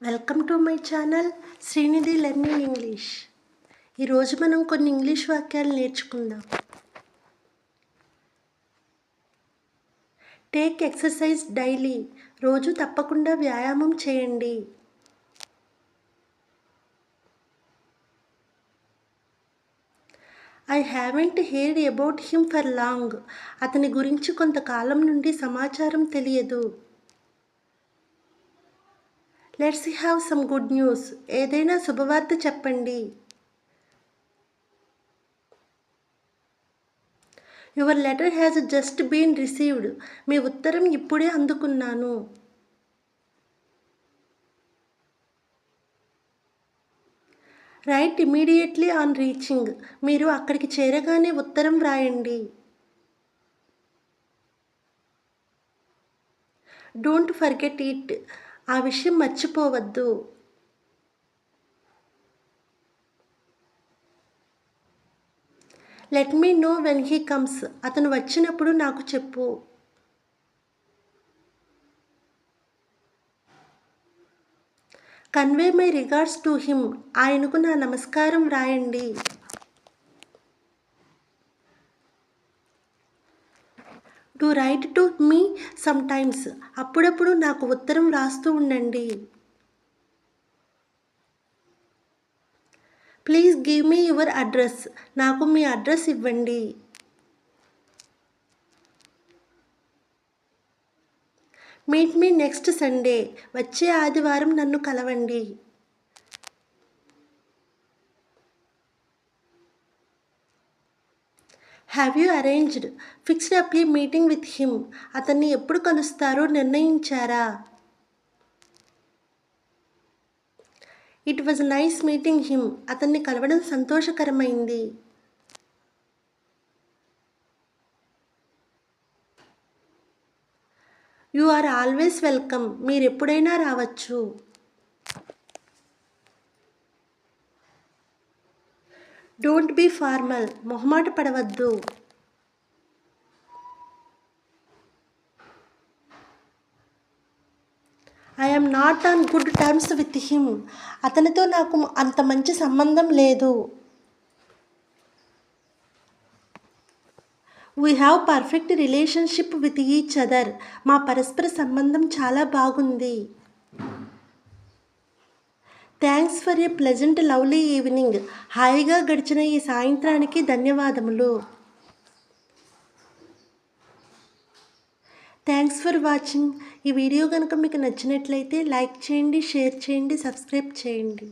Welcome to my channel Srinidhi learning English. ఈరోజు మనం కొన్ని ఇంగ్లీష్ వాక్యాలు నేర్చుకుందాం. Take exercise daily. రోజు తప్పకుండా వ్యాయామం చేయండి. I haven't heard about him for long. అతని గురించి కొంతకాలం నుండి సమాచారం తెలియదు. Let's have some good news. ఏదైనా శుభవార్త చెప్పండి. Your letter has just been received. మీ ఉత్తరం ఇప్పుడే అందుకున్నాను. Write immediately on reaching. మీరు అక్కడికి చేరగానే ఉత్తరం వ్రాయండి. Don't forget it. ఆ విషయం మర్చిపోవద్దు. Let me know when he comes. అతను వచ్చినప్పుడు నాకు చెప్పు. Convey my regards to him. ఆయనకు నా నమస్కారం వ్రాయండి. Do write to me sometimes. అప్పుడప్పుడు నాకు ఉత్తరం రాస్తూ ఉండండి. Please give me your address. నాకు మీ అడ్రస్ ఇవ్వండి. Meet me next Sunday. వచ్చే ఆదివారం నన్ను కలవండి. Have you arranged fixed up a meeting with him. అతన్ని ఎప్పుడు కలుస్తారో నిర్ణయించారా? It was nice meeting him. అతన్ని కలవడం సంతోషకరమైంది. You are always welcome. మీరెప్పుడైనా రావచ్చు. Don't be formal. మొహమాట పడవద్దు. I am not on good terms with him. అతనితో నాకు అంత మంచి సంబంధం లేదు. We have perfect relationship with each other. మా పరస్పర సంబంధం చాలా బాగుంది. Thanks for a pleasant lovely evening. హాయిగా గడిచిన ఈ సాయంత్రానికి ధన్యవాదములు. Thanks for watching. ఈ వీడియో కనుక మీకు నచ్చినట్లయితే లైక్ చేయండి, షేర్ చేయండి, సబ్స్క్రైబ్ చేయండి.